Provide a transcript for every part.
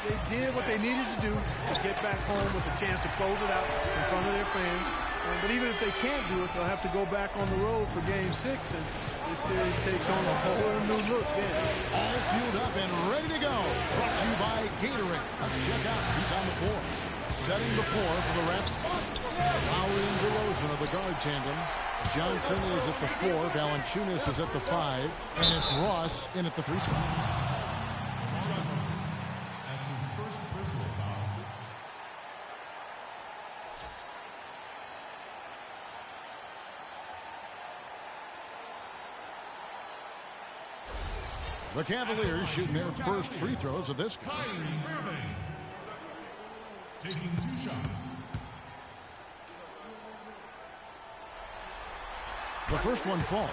They did what they needed to do to get back home with a chance to close it out in front of their fans. But even if they can't do it, they'll have to go back on the road for Game 6, and this series takes on a whole new look then. All fueled up and ready to go. Brought to you by Gatorade. Let's check out who's on the floor. Setting the floor for the Raptors. Lowry and DeRozan are the guard tandem. Johnson is at the 4. Valanciunas is at the 5. And it's Ross in at the 3 spot. That's his first personal foul. The Cavaliers shooting their first free throws of this. Kyrie Irving taking 2 shots. The first one falls.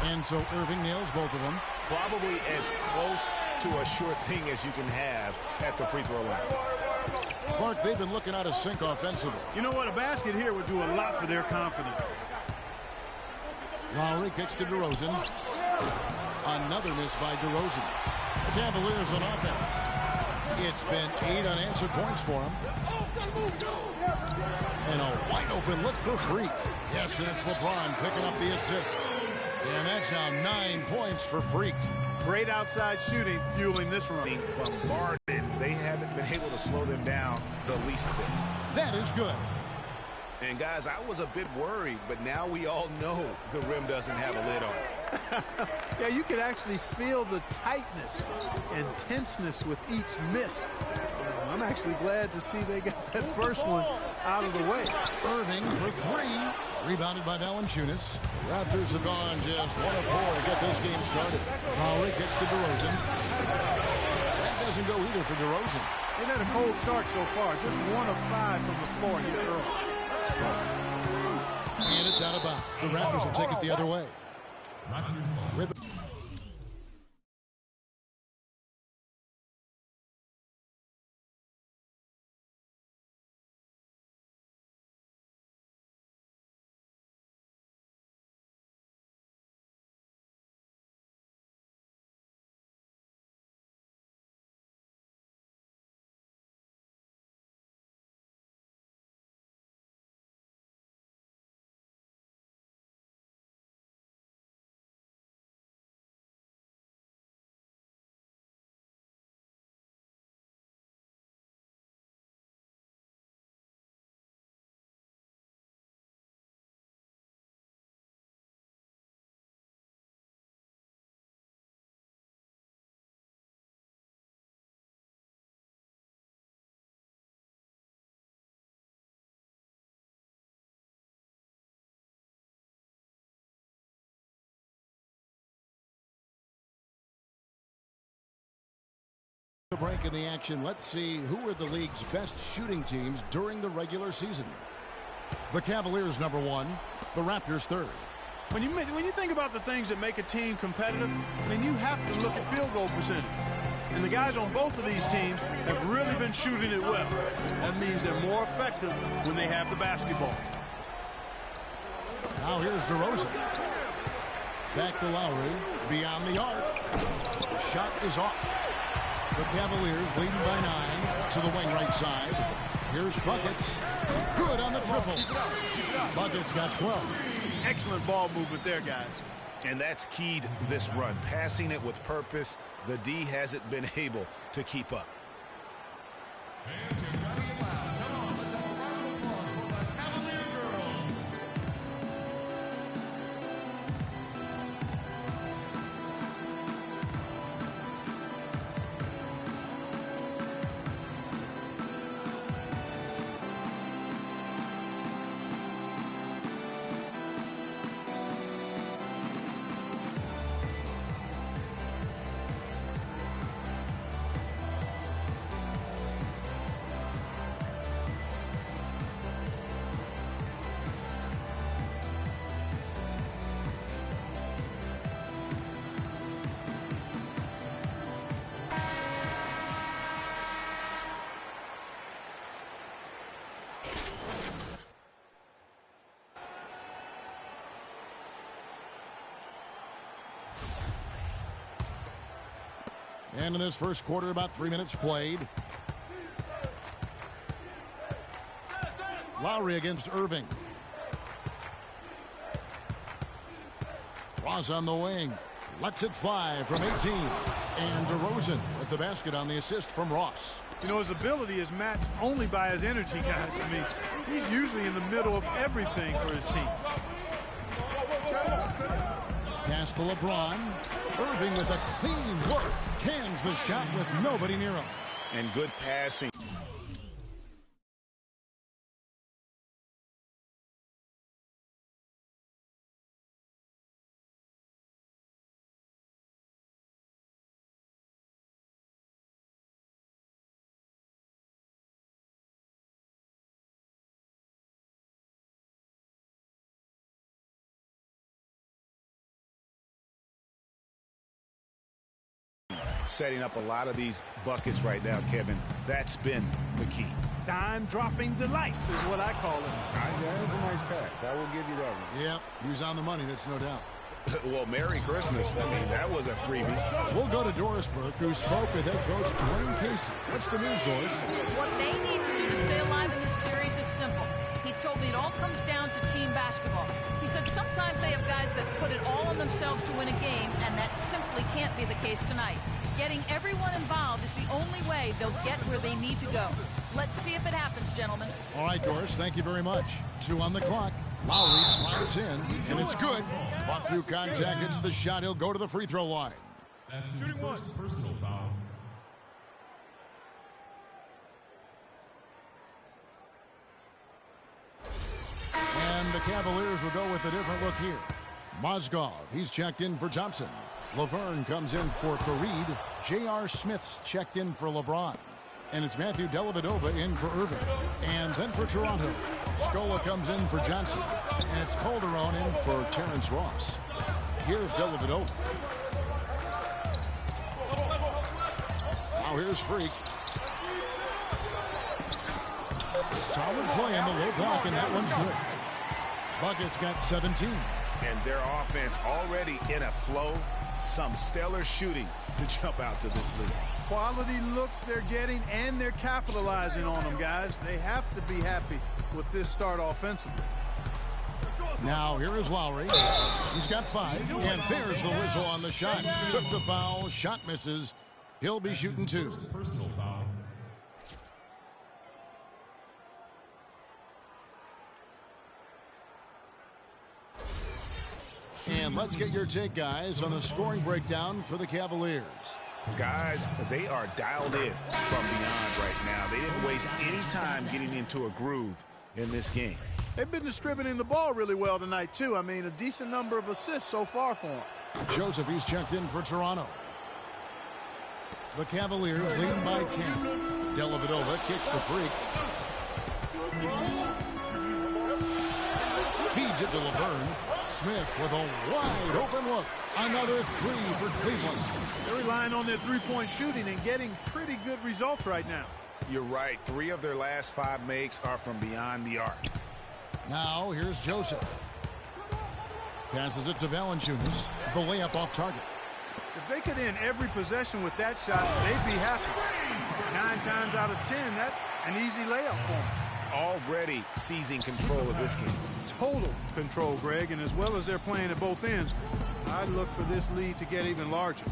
And so Irving nails both of them. Probably as close to a sure thing as you can have at the free throw line. Clark, they've been looking out of sync offensively. You know what? A basket here would do a lot for their confidence. Lowry kicks to DeRozan. Another miss by DeRozan. The Cavaliers on offense. It's been 8 unanswered points for him. And a wide open look for Freak. Yes, and it's LeBron picking up the assist. And that's now 9 points for Freak. Great outside shooting fueling this run. Being bombarded, they haven't been able to slow them down the least bit. That is good. And guys, I was a bit worried, but now we all know the rim doesn't have a lid on it. Yeah, you could actually feel the tightness and tenseness with each miss. I'm actually glad to see they got that first one out of the way. Irving for 3. Rebounded by Valanciunas. Raptors have gone just 1 of 4 to get this game started. Lowry gets to DeRozan. That doesn't go either for DeRozan. They've had a cold start so far. Just 1 of 5 from the floor here early. And it's out of bounds. The Raptors will take it the other way. With the break in the action, let's see who are the league's best shooting teams during the regular season. The Cavaliers number 1, the Raptors 3rd. When you think about the things that make a team competitive, I mean, you have to look at field goal percentage. And the guys on both of these teams have really been shooting it well. That means they're more effective when they have the basketball. Now here's DeRozan. Back to Lowry, beyond the arc. The shot is off. The Cavaliers leading by 9 to the wing right side. Here's Buckets. Good on the triple. Buckets got 12. Excellent ball movement there, guys. And that's keyed this run. Passing it with purpose. The D hasn't been able to keep up. Fans, you're ready and loud. Come on, let's have a round of applause for the Cavalier girls. And in this first quarter, about 3 minutes played. Lowry against Irving. Ross on the wing. Lets it fly from 18. And DeRozan with the basket on the assist from Ross. You know, his ability is matched only by his energy, guys. I mean, he's usually in the middle of everything for his team. Pass to LeBron. Irving with a clean look. Cans the shot with nobody near him. And good passing. Setting up a lot of these buckets right now, Kevin. That's been the key. Dime-dropping delights is what I call it. That is a nice pass. I will give you that one. Yep, he was on the money, that's no doubt. Well, Merry Christmas. I mean, that was a freebie. We'll go to Doris Burke, who spoke with head coach Dwayne Casey. What's the news, Doris? What they need to do to stay alive in this series is simple. He told me it all comes down to team basketball. He said sometimes they have guys that put it all on themselves to win a game, and that simply can't be the case tonight. Getting everyone involved is the only way they'll get where they need to go. Let's see if it happens, gentlemen. All right, Doris, thank you very much. 2 on the clock. Lowry drives in, and it's good. Fought through contact, hits the shot. He'll go to the free throw line. That's his first personal foul. And the Cavaliers will go with a different look here. Mozgov, he's checked in for Thompson. Laverne comes in for Fareed. J.R. Smith's checked in for LeBron. And it's Matthew Dellavedova in for Irving. And then for Toronto, Scola comes in for Johnson. And it's Calderon in for Terrence Ross. Here's Dellavedova. Now here's Freak. Solid play on the low block, and that one's good. Bucket's got 17. And their offense already in a flow. Some stellar shooting to jump out to this lead. Quality looks they're getting, and they're capitalizing on them, guys. They have to be happy with this start offensively. Now here is Lowry. He's got 5, and there's the whistle on the shot. Took the foul, shot misses. He'll be shooting 2. Personal foul. And let's get your take, guys, on the scoring breakdown for the Cavaliers. Guys, they are dialed in from beyond right now. They didn't waste any time getting into a groove in this game. They've been distributing the ball really well tonight, too. I mean, a decent number of assists so far for them. Joseph, he's checked in for Toronto. The Cavaliers leading by 10. Dellavedova kicks the Freak. Feeds it to Laverne. Smith with a wide open look. Another 3 for Cleveland. They're relying on their three-point shooting and getting pretty good results right now. You're right. 3 of their last 5 makes are from beyond the arc. Now here's Joseph. Passes it to Valanciunas. The layup off target. If they could end every possession with that shot, they'd be happy. 9 times out of 10, that's an easy layup for them. Already seizing control of this game. Total control, Greg, and as well as they're playing at both ends, I'd look for this lead to get even larger.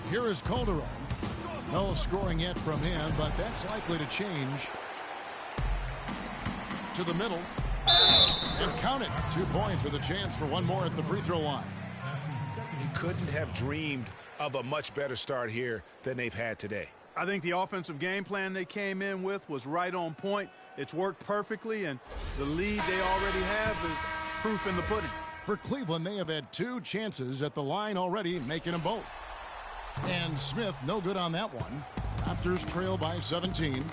Here is Calderon. No scoring yet from him, but that's likely to change. To the middle. And count it. 2 points with a chance for one more at the free throw line. You couldn't have dreamed of a much better start here than they've had today. I think the offensive game plan they came in with was right on point. It's worked perfectly, and the lead they already have is proof in the pudding. For Cleveland, they have had 2 chances at the line already, making them both. And Smith, no good on that one. Raptors trail by 17.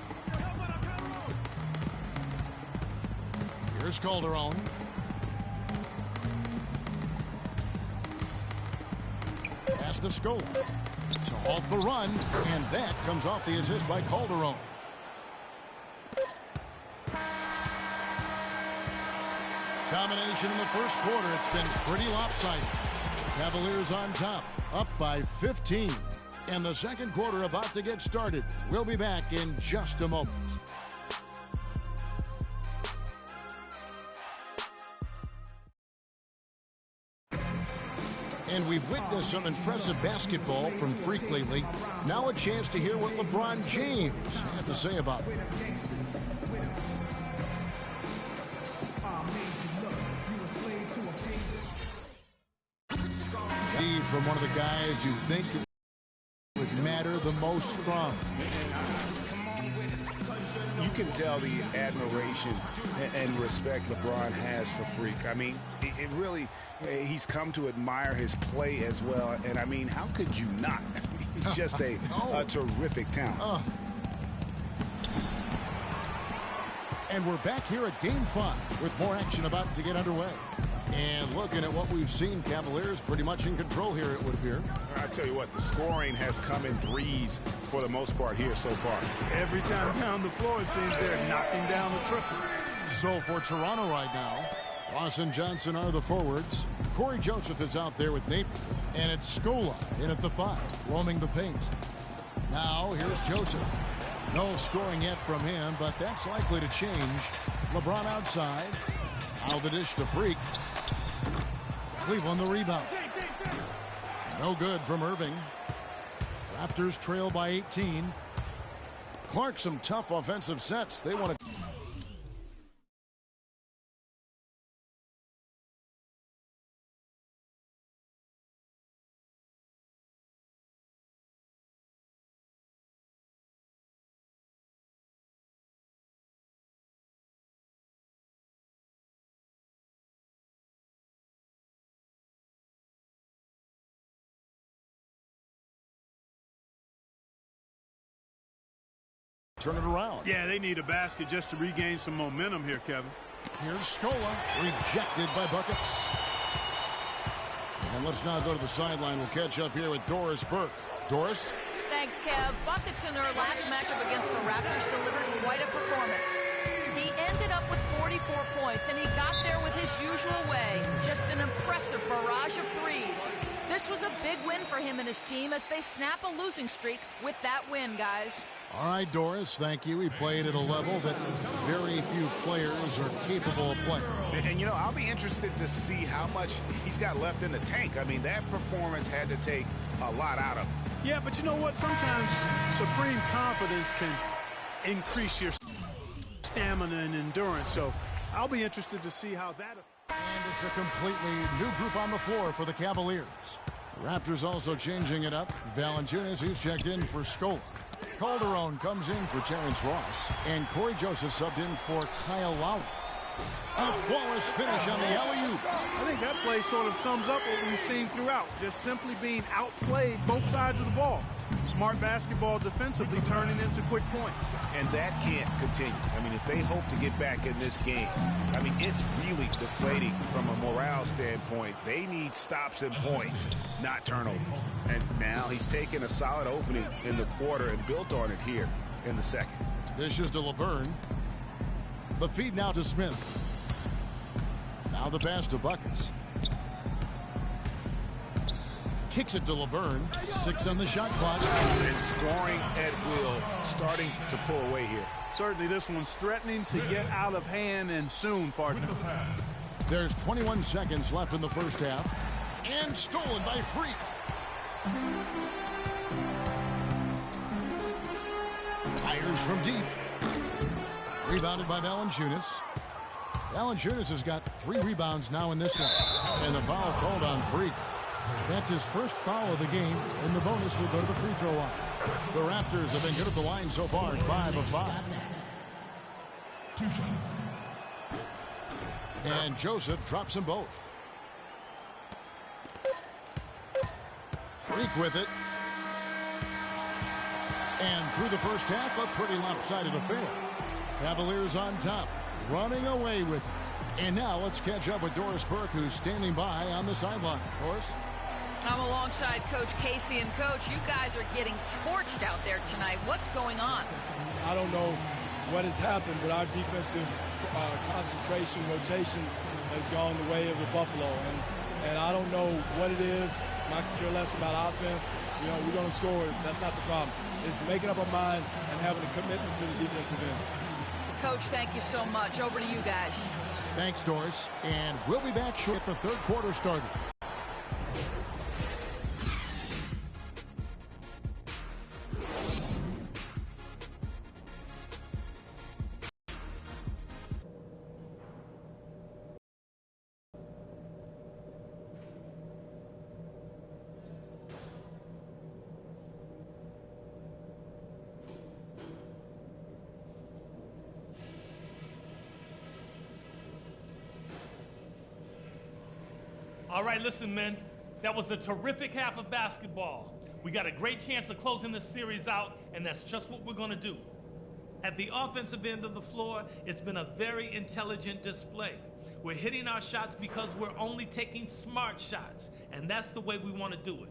Here's Calderon. Pass to Scola to halt the run, and that comes off the assist by Calderon. Domination in the first quarter. It's been pretty lopsided. Cavaliers on top, up by 15. And the second quarter about to get started. We'll be back in just a moment. And we've witnessed some impressive basketball from Freak lately. Now a chance to hear what LeBron James had to say about it. From one of the guys you'd think it would matter the most from. You can tell the admiration and respect LeBron has for Freak. I mean, it really, he's come to admire his play as well. And I mean, how could you not? He's just a terrific talent. And we're back here at Game 5 with more action about to get underway. And looking at what we've seen, Cavaliers pretty much in control here, it would appear. I tell you what, the scoring has come in threes for the most part here so far. Every time down the floor, it seems they're knocking down the triple. So for Toronto right now, Ross and Johnson are the forwards. Corey Joseph is out there with Napier. And it's Scola in at the 5, roaming the paint. Now here's Joseph. No scoring yet from him, but that's likely to change. LeBron outside. Now the dish to Freak. Cleveland the rebound. No good from Irving. Raptors trail by 18. Clark, some tough offensive sets. They want to... turn it around. Yeah, they need a basket just to regain some momentum here, Kevin. Here's Scola, rejected by buckets. And let's now go to the sideline. We'll catch up here with Doris Burke. Doris? Thanks, Kev. Buckets in their last matchup against the Raptors delivered quite a performance. He ended up with 44 points, and he got there with his usual way. Just an impressive barrage of threes. This was a big win for him and his team as they snap a losing streak with that win, guys. All right, Doris, thank you. He played at a level that very few players are capable of playing. And, you know, I'll be interested to see how much he's got left in the tank. I mean, that performance had to take a lot out of him. Yeah, but you know what? Sometimes supreme confidence can increase your stamina and endurance. So I'll be interested to see how that... And it's a completely new group on the floor for the Cavaliers. The Raptors also changing it up. Valanciunas, who's checked in for Scola. Calderon comes in for Terrence Ross. And Corey Joseph subbed in for Kyle Lowry. A flawless finish on the alley-oop. I think that play sort of sums up what we've seen throughout. Just simply being outplayed both sides of the ball. Smart basketball defensively turning into quick points. And that can't continue. I mean, if they hope to get back in this game, I mean, it's really deflating from a morale standpoint. They need stops and points, not turnovers. And now he's taken a solid opening in the quarter and built on it here in the second. This is to Laverne. The feed now to Smith. Now the pass to Buckets. Kicks it to Laverne. 6 on the shot clock. And scoring at will, starting to pull away here. Certainly this one's threatening to get out of hand and soon, partner. There's 21 seconds left in the first half. And stolen by Freak. Fires from deep. Rebounded by Valanciunas. Valanciunas has got 3 rebounds now in this one. And the foul called on Freak. That's his first foul of the game, and the bonus will go to the free throw line. The Raptors have been good at the line so far, 5 of 5. And Joseph drops them both. Freak with it. And through the first half, a pretty lopsided affair. Cavaliers on top, running away with it. And now let's catch up with Doris Burke, who's standing by on the sideline. Doris? I'm alongside Coach Casey. And, Coach, you guys are getting torched out there tonight. What's going on? I don't know what has happened, but our defensive concentration, rotation has gone the way of the Buffalo. And and I don't know what it is. I could care less about offense. You know, we're going to score. That's not the problem. It's making up our mind and having a commitment to the defensive end. Coach, thank you so much. Over to you guys. Thanks, Doris. And we'll be back short at the third quarter started. All right, listen, men. That was a terrific half of basketball. We got a great chance of closing this series out, and that's just what we're going to do. At the offensive end of the floor, it's been a very intelligent display. We're hitting our shots because we're only taking smart shots, and that's the way we want to do it.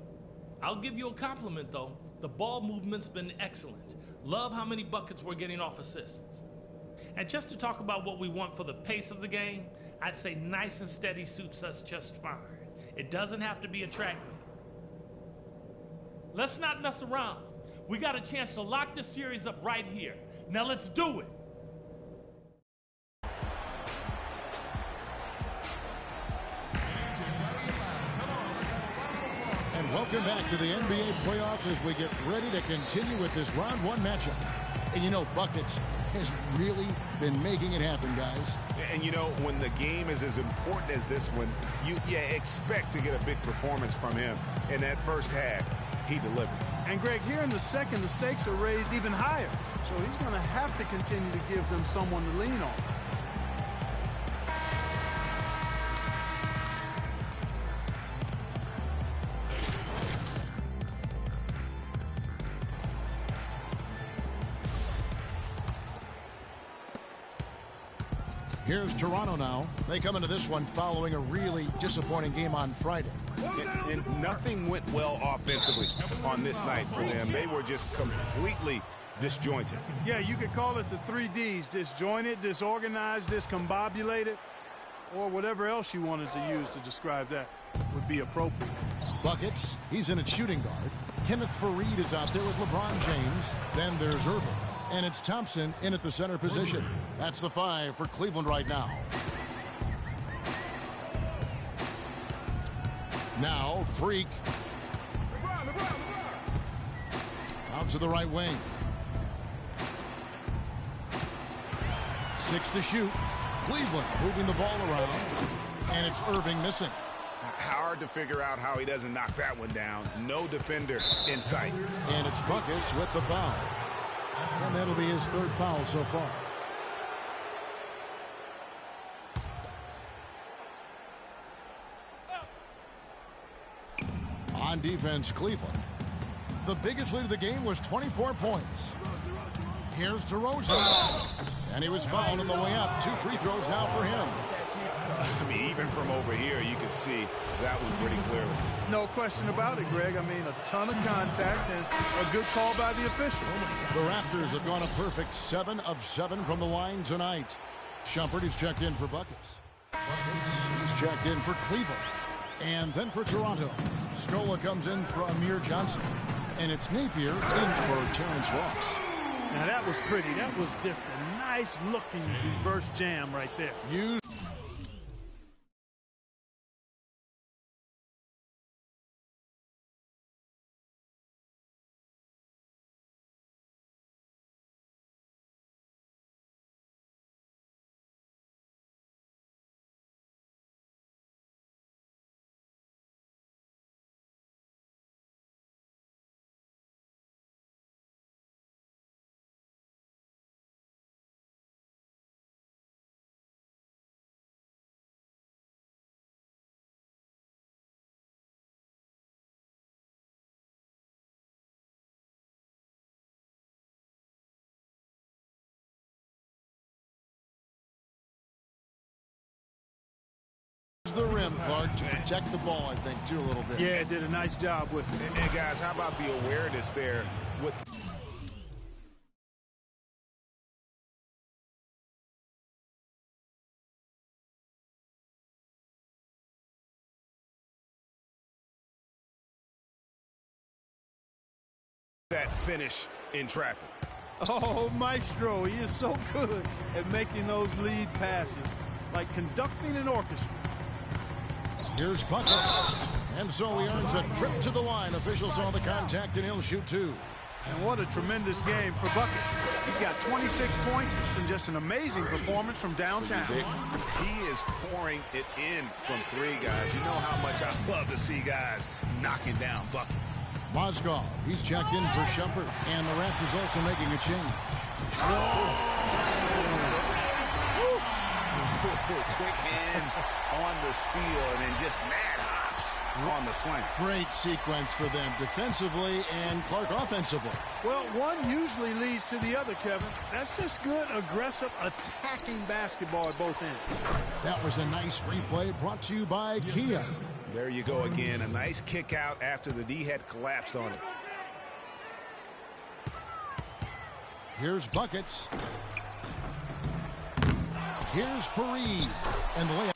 I'll give you a compliment, though. The ball movement's been excellent. Love how many buckets we're getting off assists. And just to talk about what we want for the pace of the game, I'd say nice and steady suits us just fine. It doesn't have to be a track meet. Let's not mess around. We got a chance to lock this series up right here. Now let's do it. And welcome back to the NBA playoffs as we get ready to continue with this round one matchup. And you know, Buckets has really been making it happen, guys. And you know, when the game is as important as this one, you expect to get a big performance from him. In that first half, he delivered. And Greg, here in the second, the stakes are raised even higher. So he's going to have to continue to give them someone to lean on. Here's Toronto now. They come into this one following a really disappointing game on Friday. And nothing went well offensively on this night for them. They were just completely disjointed. Yeah, you could call it the 3 Ds: disjointed, disorganized, discombobulated, or whatever else you wanted to use to describe that would be appropriate. Buckets, he's in at shooting guard. Kenneth Faried is out there with LeBron James. Then there's Irving. And it's Thompson in at the center position. That's the 5 for Cleveland right now. Now, Freak. Out to the right wing. 6 to shoot. Cleveland moving the ball around. And it's Irving missing. Hard to figure out how he doesn't knock that one down. No defender in sight. And it's Buckets with the foul. And that'll be his 3rd foul so far. On defense, Cleveland. The biggest lead of the game was 24 points. Here's DeRozan. And he was fouled on the way up. 2 free throws now for him. I mean, even from over here, you can see that was pretty clearly. No question about it, Greg. I mean, a ton of contact and a good call by the official. The Raptors have gone a perfect 7 of 7 from the line tonight. Shumpert is checked in for Buckets. He's checked in for Cleveland. And then for Toronto, Scola comes in for Amir Johnson. And it's Napier in for Terrence Ross. Now, that was pretty. That was just a nice-looking reverse jam right there. The rim, Clark, to protect the ball, I think, too, a little bit. Yeah, did a nice job with it. And guys, how about the awareness there with that finish in traffic. Oh, Maestro, he is so good at making those lead passes, like conducting an orchestra. Here's Buckets. And so he earns a trip to the line. Officials saw the contact, and he'll shoot two. And what a tremendous game for Buckets. He's got 26 points and just an amazing performance from downtown. He is pouring it in from three, guys. You know how much I love to see guys knocking down buckets. Mozgov, he's checked in for Shumpert, and the Raptors also making a change. Quick hands on the steal and then just mad hops on the slant. Great sequence for them defensively and Clark offensively. Well, one usually leads to the other, Kevin. That's just good, aggressive, attacking basketball at both ends. That was a nice replay brought to you by Kia. There you go again. A nice kick out after the D had collapsed on it. Here's Buckets. Here's Fareed. And the layup.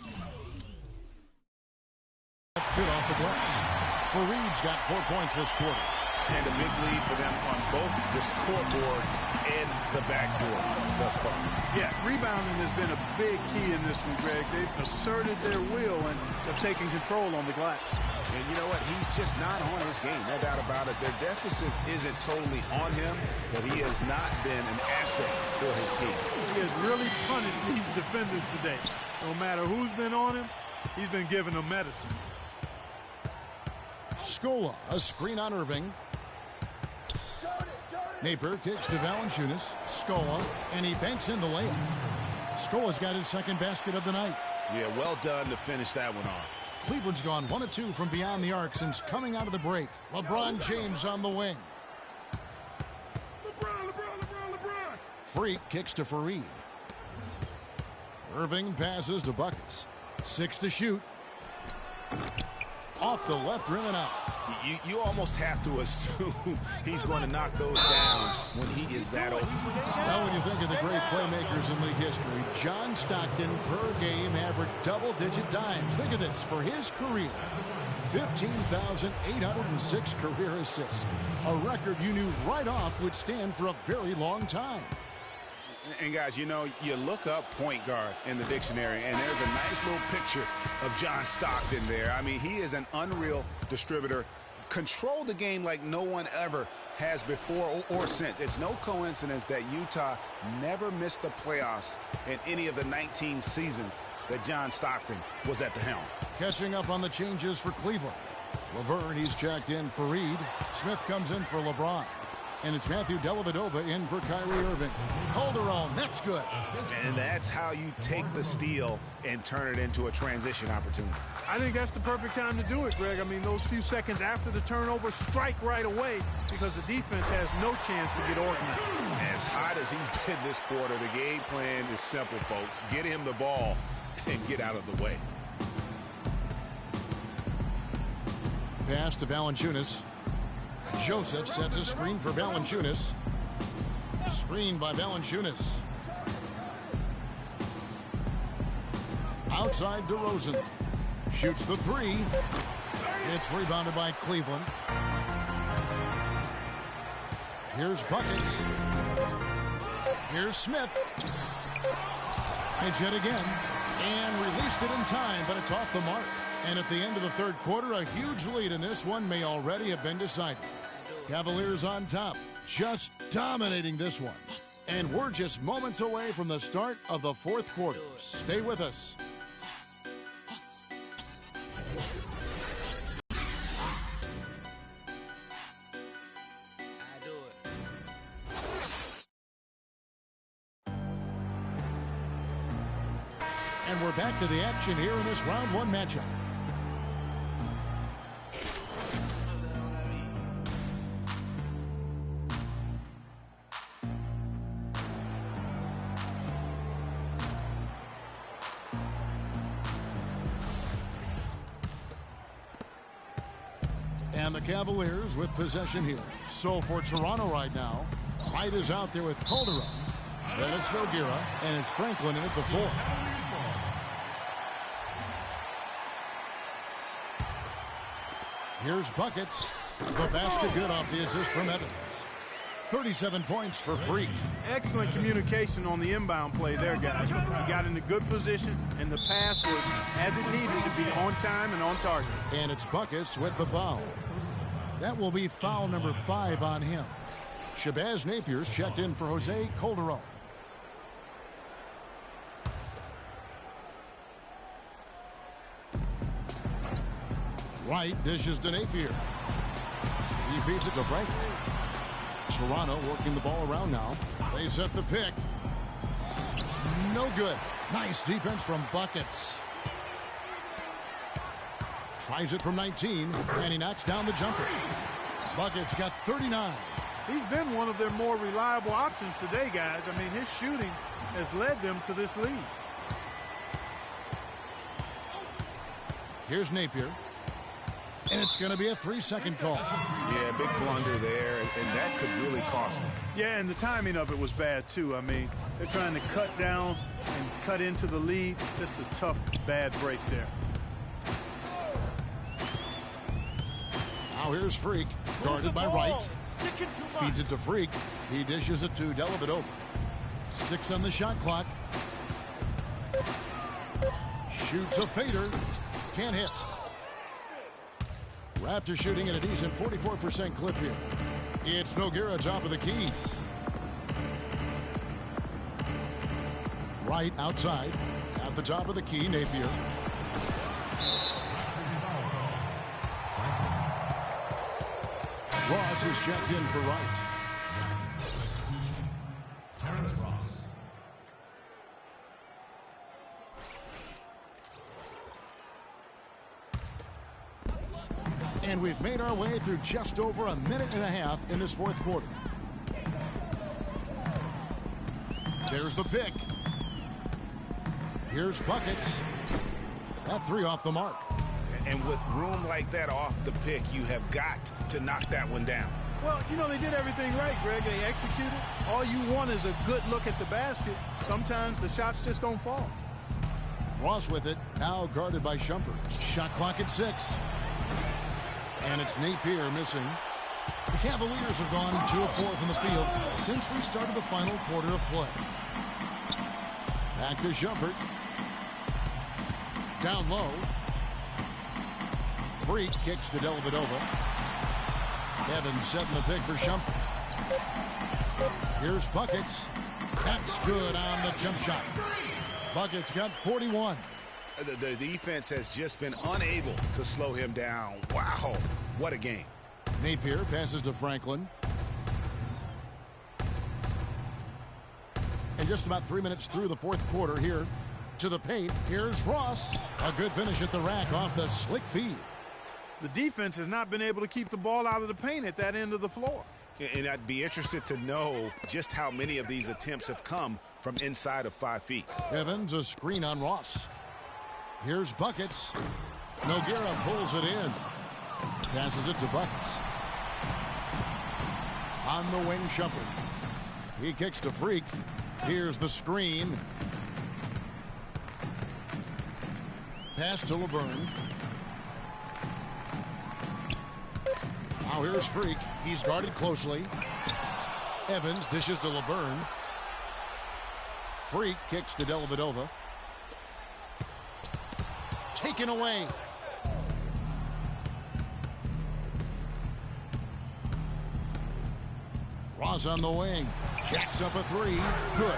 That's good off the glass. Fareed's got 4 points this quarter. And a big lead for them on both the scoreboard and the backboard thus far. Yeah, rebounding has been a big key in this one, Greg. They've asserted their will and have taken control on the glass. And you know what? He's just not on his game. No doubt about it. Their deficit isn't totally on him, but he has not been an asset for his team. He has really punished these defenders today. No matter who's been on him, he's been giving them medicine. Scola, a screen on Irving. Napier kicks to Valanciunas. Scola, and he banks in the layup. Scola's got his second basket of the night. Yeah, well done to finish that one off. Cleveland's gone 1 of 2 from beyond the arc since coming out of the break. LeBron James on the wing. LeBron. Freak kicks to Fareed. Irving passes to Buckets. 6 to shoot. Off the left rim and out. You almost have to assume he's going to knock those down when he is that open. Now when you think of the great playmakers in league history, John Stockton per game averaged double-digit dimes. Think of this. For his career, 15,806 career assists. A record you knew right off would stand for a very long time. And guys, you know, you look up point guard in the dictionary, and there's a nice little picture of John Stockton there. I mean, he is an unreal distributor. Controlled the game like no one ever has before or since. It's no coincidence that Utah never missed the playoffs in any of the 19 seasons that John Stockton was at the helm. Catching up on the changes for Cleveland. Laverne, he's checked in for Reed. Smith comes in for LeBron. And it's Matthew Dellavedova in for Kyrie Irving. Calderon, that's good. And that's how you take the steal and turn it into a transition opportunity. I think that's the perfect time to do it, Greg. I mean, those few seconds after the turnover, strike right away because the defense has no chance to get organized. As hot as he's been this quarter, the game plan is simple, folks. Get him the ball and get out of the way. Pass to Valanciunas. Joseph sets a screen for Valanciunas. Screen by Valanciunas. Outside DeRozan. Shoots the three. It's rebounded by Cleveland. Here's Buckets. Here's Smith. It's hit again. And released it in time, but it's off the mark. And at the end of the third quarter, a huge lead in this one may already have been decided. Cavaliers on top, just dominating this one. And we're just moments away from the start of the fourth quarter. Stay with us. And we're back to the action here in this round one matchup. And the Cavaliers with possession here. So for Toronto right now, White is out there with Calderon. Then it's Nogueira, and it's Franklin in at the four. Here's Buckets. The basket good off the assist from Evans. 37 points for Freak. Excellent communication on the inbound play there, guys. He got in a good position, and the pass was as it needed to be, on time and on target. And it's Buckets with the foul. That will be foul number 5 on him. Shabazz Napier's checked in for Jose Calderon. Wright dishes to Napier. He feeds it to Franklin. Toronto working the ball around now. They set the pick. No good. Nice defense from Buckets. Tries it from 19, and he knocks down the jumper. Buckets got 39. He's been one of their more reliable options today, guys. I mean, his shooting has led them to this lead. Here's Napier. And it's going to be a 3-second call. Yeah, big blunder there, and that could really cost him. Yeah, and the timing of it was bad, too. I mean, they're trying to cut down and cut into the lead. Just a tough, bad break there. Now here's Freak, guarded by Wright. Feeds it to Freak. He dishes it to Dellavedova. 6 on the shot clock. Shoots a fader. Can't hit. Raptors shooting at a decent 44% clip here. It's Nogueira top of the key. Right outside. At the top of the key, Napier. Ross is checked in for Wright. Terrence Ross. And we've made our way through just over a minute and a half in this fourth quarter. There's the pick. Here's Buckets. That 3 off the mark. And with room like that off the pick, you have got to knock that one down. Well, you know, they did everything right, Greg. They executed. All you want is a good look at the basket. Sometimes the shots just don't fall. Ross with it, now guarded by Shumpert. Shot clock at 6. And it's Napier missing. The Cavaliers have gone 2 of 4 from the field since we started the final quarter of play. Back to Shumpert. Down low. Freak kicks to Dellavedova. Evans setting the pick for Shumpert. Here's Buckets. That's good on the jump shot. Buckets got 41. The defense has just been unable to slow him down. Wow, what a game. Napier passes to Franklin. And just about 3 minutes through the fourth quarter here to the paint. Here's Ross. A good finish at the rack off the slick feed. The defense has not been able to keep the ball out of the paint at that end of the floor. And I'd be interested to know just how many of these attempts have come from inside of 5 feet. Evans, a screen on Ross. Here's Buckets. Nogueira pulls it in. Passes it to Buckets. On the wing, Shumpert. He kicks to Freak. Here's the screen. Pass to Laverne. Now here's Freak. He's guarded closely. Evans dishes to Laverne. Freak kicks to Dellavedova. Taken away. Ross on the wing. Jacks up a 3. Good.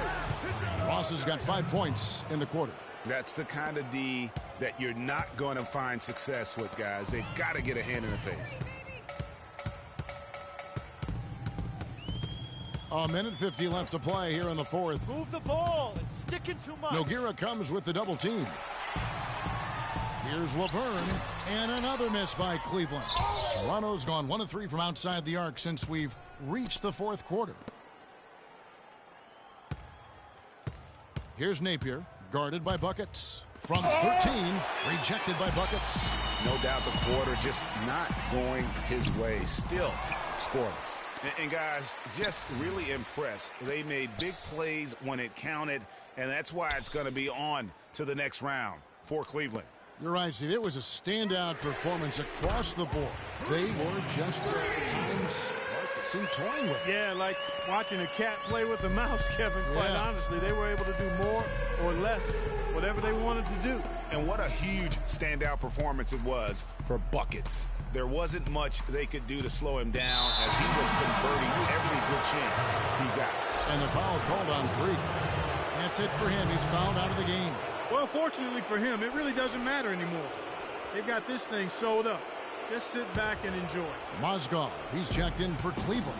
Ross has got 5 points in the quarter. That's the kind of D that you're not going to find success with, guys. They've got to get a hand in the face. A minute 50 left to play here in the fourth. Move the ball. It's sticking too much. Nogueira comes with the double team. Here's Laverne, and another miss by Cleveland. Toronto's gone 1 of 3 from outside the arc since we've reached the fourth quarter. Here's Napier, guarded by Buckets. From 13, rejected by Buckets. No doubt the quarter just not going his way. Still scoreless. And guys, just really impressed. They made big plays when it counted, and that's why it's going to be on to the next round for Cleveland. You're right, Steve. It was a standout performance across the board. They were just at times hard to seemed toying with it. Yeah, like watching a cat play with a mouse, Kevin. Quite honestly, they were able to do more or less, whatever they wanted to do. And what a huge standout performance it was for buckets. There wasn't much they could do to slow him down as he was converting every good chance he got. And the foul called on Freak. That's it for him. He's fouled out of the game. Well, fortunately for him, it really doesn't matter anymore. They've got this thing sewed up. Just sit back and enjoy. Mozgov, he's checked in for Cleveland.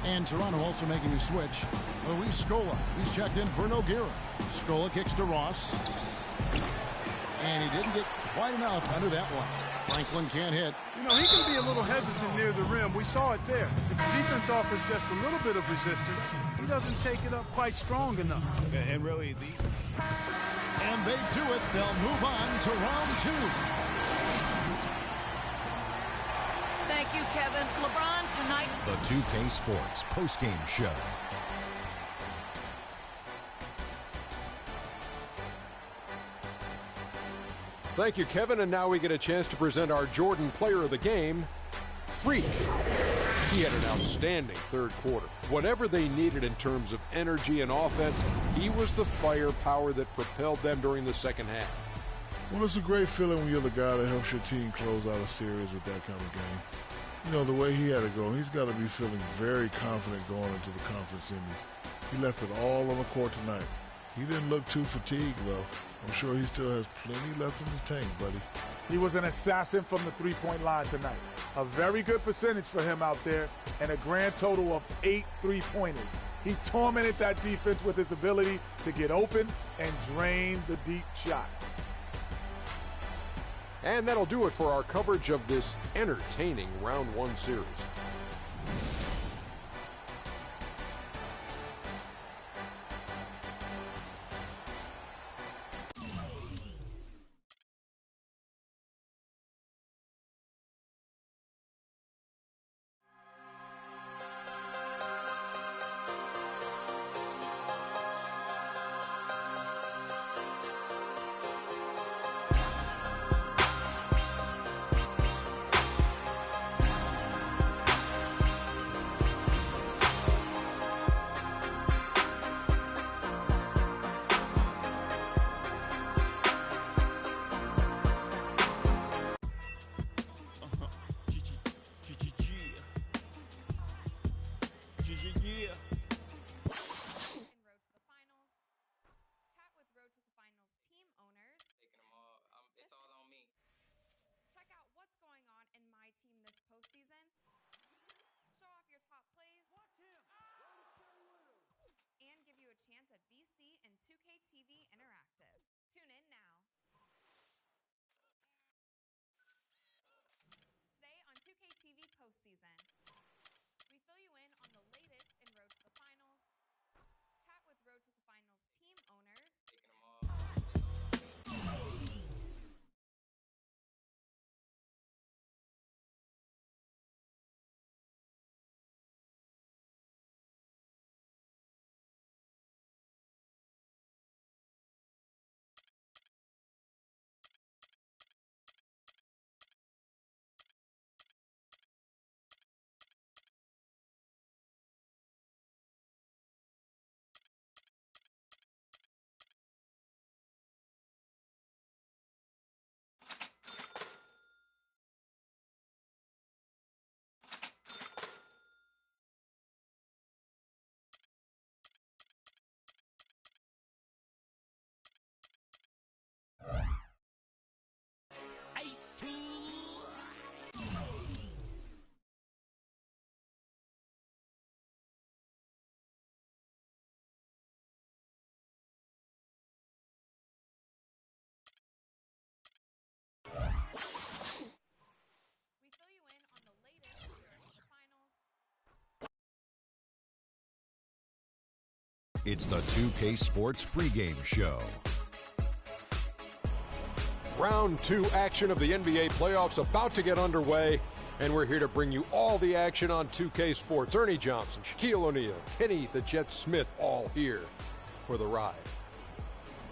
And Toronto also making a switch. Luis Scola, he's checked in for Nogueira. Scola kicks to Ross. And he didn't get quite enough under that one. Franklin can't hit. You know, he can be a little hesitant near the rim. We saw it there. If the defense offers just a little bit of resistance, he doesn't take it up quite strong enough. And really, and they do it. They'll move on to round 2. Thank you, Kevin. LeBron tonight. The 2K Sports postgame show. Thank you, Kevin. And now we get a chance to present our Jordan Player of the Game, Freak. He had an outstanding third quarter. Whatever they needed in terms of energy and offense, he was the firepower that propelled them during the second half. Well, it's a great feeling when you're the guy that helps your team close out a series with that kind of game. You know, the way he had it go, he's got to be feeling very confident going into the conference semis. He left it all on the court tonight. He didn't look too fatigued, though. I'm sure he still has plenty left in his tank, buddy. He was an assassin from the three-point line tonight. A very good percentage for him out there, and a grand total of 8 3-pointers. He tormented that defense with his ability to get open and drain the deep shot. And that'll do it for our coverage of this entertaining Round 1 series. It's the 2K Sports pregame show. Round 2 action of the NBA playoffs about to get underway, and we're here to bring you all the action on 2K Sports. Ernie Johnson, Shaquille O'Neal, Kenny the Jet Smith, all here for the ride.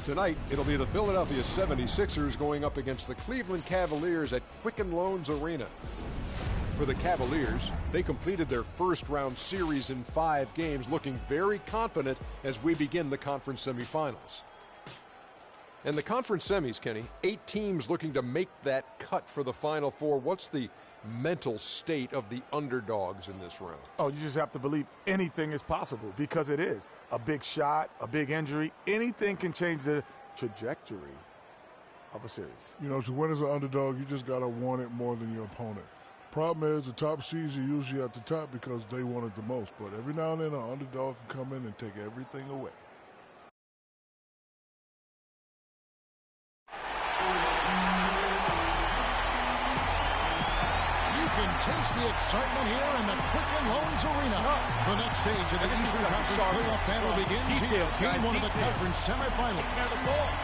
Tonight, it'll be the Philadelphia 76ers going up against the Cleveland Cavaliers at Quicken Loans Arena. For the Cavaliers, they completed their first-round series in 5 games, looking very confident as we begin the conference semifinals. And the conference semis, Kenny, 8 teams looking to make that cut for the Final Four. What's the mental state of the underdogs in this round? Oh, you just have to believe anything is possible, because it is. A big shot, a big injury, anything can change the trajectory of a series. You know, to win as an underdog, you just got to want it more than your opponent. Problem is, the top seeds are usually at the top because they want it the most. But every now and then, an underdog can come in and take everything away. You can taste the excitement here in the Quicken Loans Arena. The next stage of the Eastern Conference playoff battle begins here. Game 1 of the conference semifinals.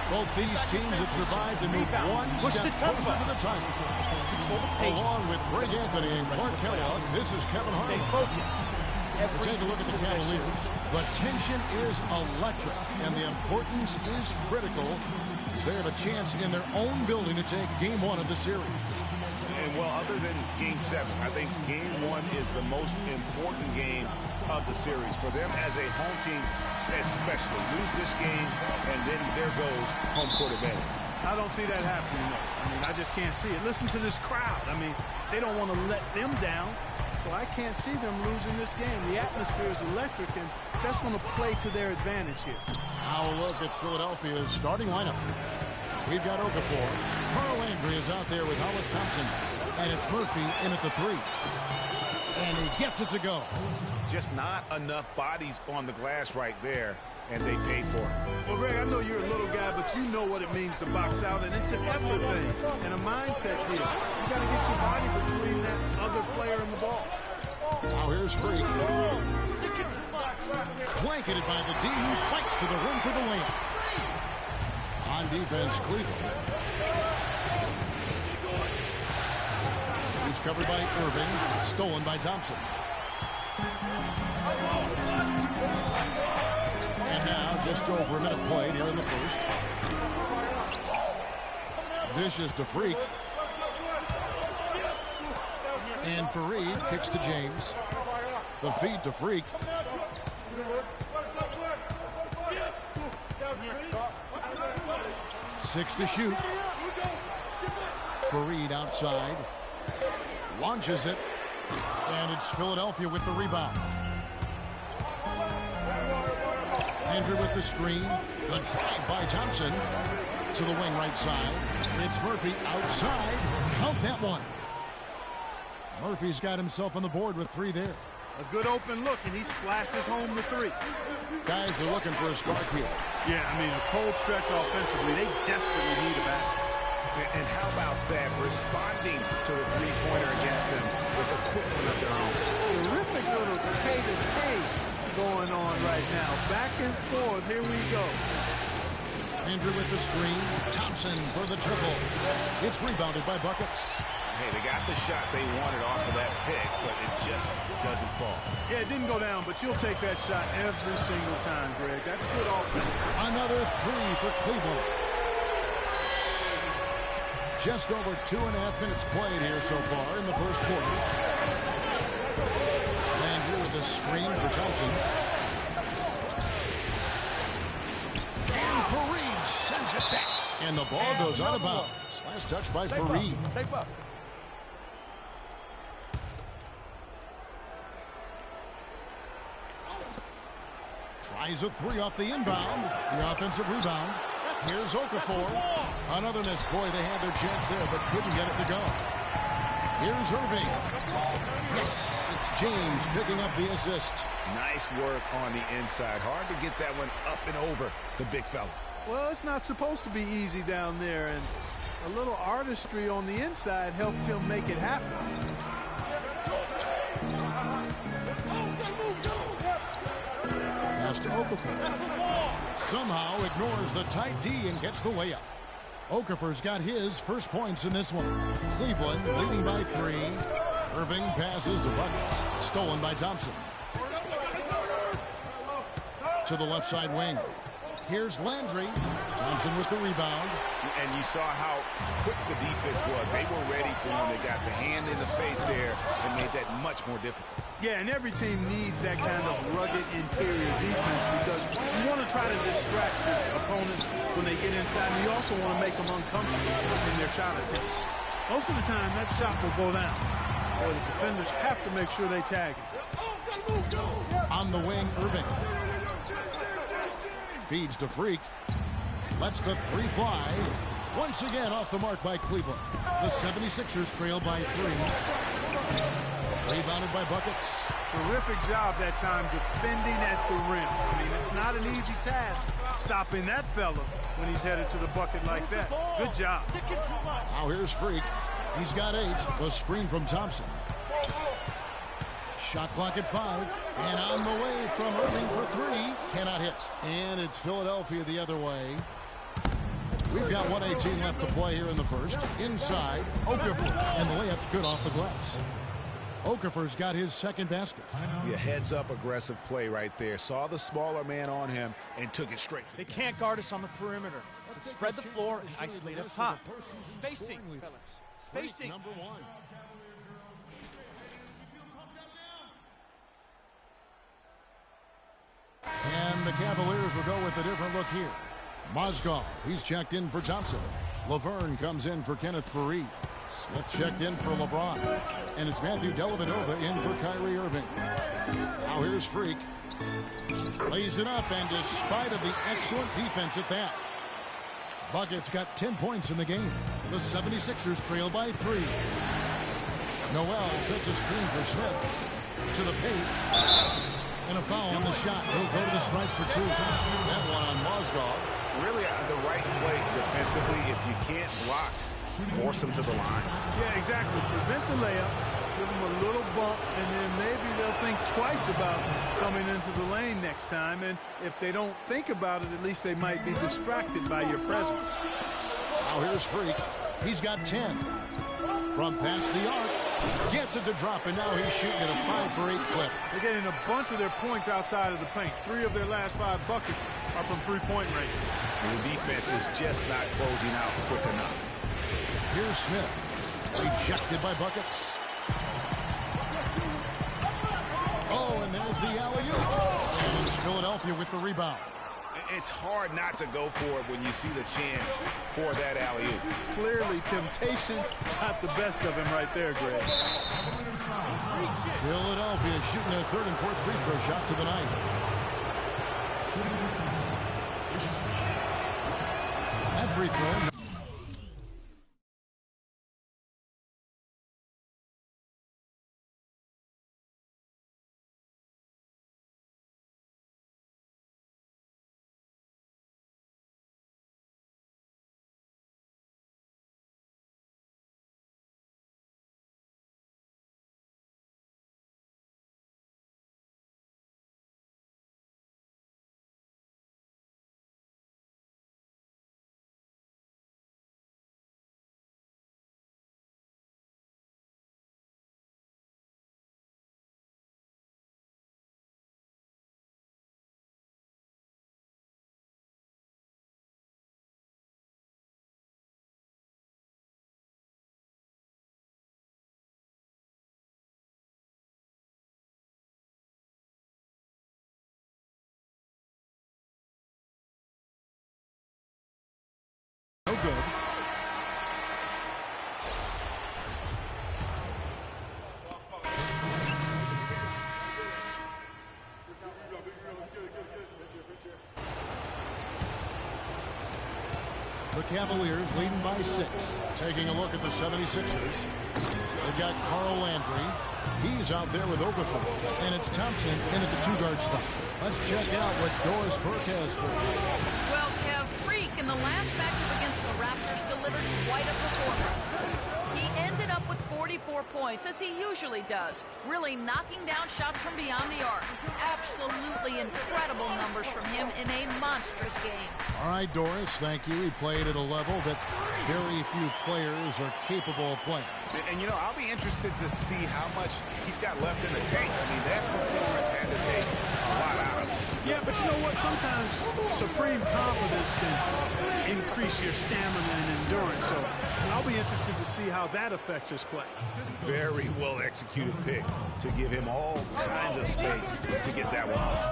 Both these teams have survived and moved one step closer to the title. Along with Greg Anthony and Clark Kellogg, this is Kevin Harlan. Take a look at the Cavaliers. The tension is electric, and the importance is critical, as they have a chance in their own building to take Game 1 of the series. And, well, other than Game 7, I think Game 1 is the most important game of the series. For them as a home team, especially, lose this game, and then there goes home court advantage. I don't see that happening, though. I mean, I just can't see it. Listen to this crowd. I mean, they don't want to let them down, so I can't see them losing this game. The atmosphere is electric, and that's going to play to their advantage here. Now a look at Philadelphia's starting lineup. We've got Okafor. Carl Landry is out there with Hollis Thompson, and it's Murphy in at the 3. And he gets it to go. Just not enough bodies on the glass right there, and they paid for it. Well, Greg, I know you're a little guy, but you know what it means to box out, and it's an effort thing and a mindset deal. You got to get your body between that other player and the ball. Now here's Freak. Blanketed by the D, who fights to the rim for the layup. On defense, Cleveland. He's covered by Irving, stolen by Thompson. And now just over a minute played here in the first. Dishes to Freak. And Fareed kicks to James. The feed to Freak. Six to shoot. Fareed outside. Launches it. And it's Philadelphia with the rebound. Andrew with the screen. The drive by Thompson. To the wing right side. It's Murphy outside. Count that one. Murphy's got himself on the board with 3 there. A good open look, and he splashes home the 3. Guys are looking for a spark here. Yeah, I mean, a cold stretch offensively. They desperately need a basket. And how about that, responding to the three-pointer against them with equipment of their own. Terrific little tay-to-tay going on right now. Back and forth, here we go. Andrew with the screen. Thompson for the triple. It's rebounded by Buckets. Hey, they got the shot they wanted off of that pick, but it just doesn't fall. Yeah, it didn't go down, but you'll take that shot every single time, Greg. That's good offense. Another 3 for Cleveland. Just over 2.5 minutes played here so far in the first quarter. Andrew with the screen for Thompson. And Fareed sends it back. And the ball goes out of bounds. Last touch by Fareed. Safe up. Tries a 3 off the inbound. The offensive rebound. Here's Okafor. Another miss. Boy, they had their chance there, but couldn't get it to go. Here's Irving. Yes, it's James picking up the assist. Nice work on the inside. Hard to get that one up and over the big fella. Well, it's not supposed to be easy down there, and a little artistry on the inside helped him make it happen. Pass to Okafor. Somehow ignores the tight D and gets the layup. Okafor's got his first points in this one. Cleveland leading by 3. Irving passes to Buckets. Stolen by Thompson. To the left side wing. Here's Landry. Thompson with the rebound. And you saw how quick the defense was. They were ready for him. They got the hand in the face there, and much more difficult. Yeah, and every team needs that kind of rugged interior defense because you want to try to distract your opponents when they get inside, and you also want to make them uncomfortable in their shot attempt. Most of the time, that shot will go down, or the defenders have to make sure they tag it. On the wing, Irving. Feeds to Freak. Lets the three fly. Once again off the mark by Cleveland. The 76ers trail by 3. Rebounded by Buckets. Terrific job that time defending at the rim. I mean, it's not an easy task stopping that fella when he's headed to the bucket like that. Good job. Now here's Freak. He's got 8. The screen from Thompson. Shot clock at 5. And on the way from Irving for 3. Cannot hit. And it's Philadelphia the other way. We've got 1:18 left to play here in the first. Inside, Okafor. And the layup's good off the glass. Okafor's got his second basket. Yeah, heads-up aggressive play right there. Saw the smaller man on him and took it straight to They can't guard us on the perimeter. Let's spread the floor and isolate up top. Spacing, fellas. Spacing. Number 1. And the Cavaliers will go with a different look here. Mozgov, he's checked in for Thompson. Laverne comes in for Kenneth Faried. Smith checked in for LeBron. And it's Matthew Dellavedova in for Kyrie Irving. Now here's Freak. Lays it up, and despite of the excellent defense at that, Buckets got 10 points in the game. The 76ers trail by 3. Noel sets a screen for Smith. To the paint. And a foul on the shot. He'll go to the stripe for 2. That one on Mozgov. really the right play defensively. If you can't block, force them to the line. Yeah, exactly. Prevent the layup, give them a little bump, and then maybe they'll think twice about coming into the lane next time. And if they don't think about it, at least they might be distracted by your presence. Now here's Freak. He's got 10. From past the arc. Gets it to drop, and now he's shooting at a 5-for-8 clip. They're getting a bunch of their points outside of the paint. 3 of their last 5 buckets are from three-point range. The defense is just not closing out quick enough. Here's Smith. Rejected by Buckets. Oh, and there's the alley-oop. And it's Philadelphia with the rebound. It's hard not to go for it when you see the chance for that alley-oop. Clearly, temptation got the best of him right there, Greg. Philadelphia shooting their 3rd and 4th free throw shots of the night. That free throw. No good. The Cavaliers leading by 6. Taking a look at the 76ers. They've got Carl Landry. He's out there with Okafor. And it's Thompson in at the 2-guard spot. Let's check out what Doris Burke has for us. Well, Kev, Freak in the last matchup against the Raptors delivered quite a performance. He ended up with 44 points, as he usually does, really knocking down shots from beyond the arc. Absolutely incredible numbers from him in a monstrous game. All right, Doris, thank you. He played at a level that very few players are capable of playing. And, you know, I'll be interested to see how much he's got left in the tank. I mean, that performance had to take a lot out of him. Yeah, but you know what? Sometimes supreme confidence can increase your stamina and endurance. So I'll be interested to see how that affects his play. Very well executed pick to give him all kinds of space to get that one off.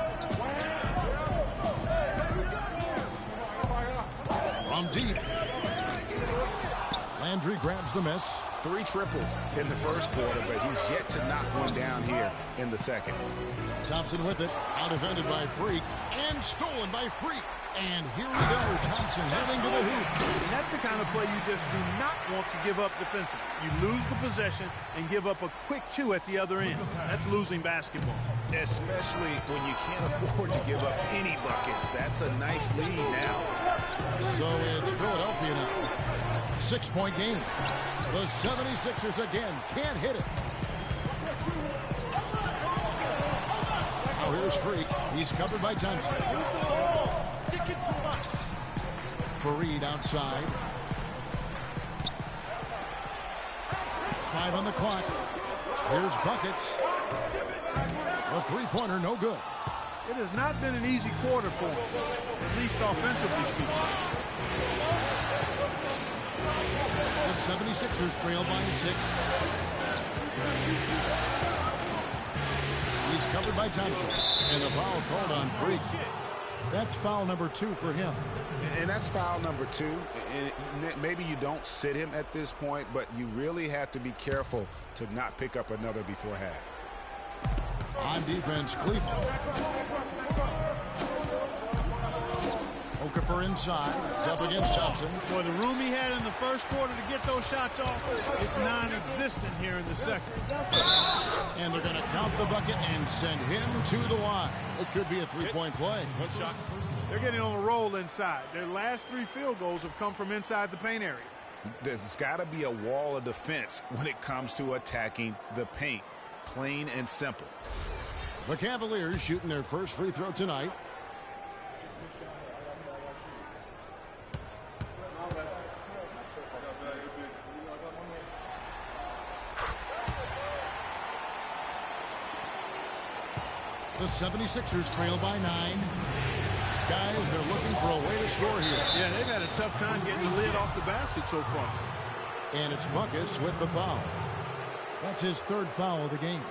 From deep. Landry grabs the miss. 3 triples in the first quarter, but he's yet to knock one down here in the second. Thompson with it. Out defended by Freak. And stolen by Freak. And here we go. Thompson heading to the hoop. And that's the kind of play you just do not want to give up defensively. You lose the possession and give up a quick 2 at the other end. That's losing basketball. Especially when you can't afford to give up any buckets. That's a nice lead now. So it's Philadelphia now. 6-point game. The 76ers again can't hit it. Now here's Freak. He's covered by Thompson. Fareed outside. 5 on the clock. Here's buckets. A 3-pointer, no good. It has not been an easy quarter for him, at least offensively speaking. The 76ers trail by 6. He's covered by Thompson. And the foul called on Freak. That's foul number 2 for him. And that's foul number 2. And maybe you don't sit him at this point, but you really have to be careful to not pick up another before half. On defense, Cleveland. Okafor inside. It's up against Thompson. Boy, the room he had in the first quarter to get those shots off, it's non-existent here in the second. And they're going to count the bucket and send him to the line. It could be a 3-point play. They're getting on a roll inside. Their last 3 field goals have come from inside the paint area. There's got to be a wall of defense when it comes to attacking the paint. Plain and simple. The Cavaliers shooting their first free throw tonight. The 76ers trail by 9. Guys, they're looking for a way to score here. Yeah, they've had a tough time getting the lid off the basket so far. And it's Buckets with the foul. That's his 3rd foul of the game.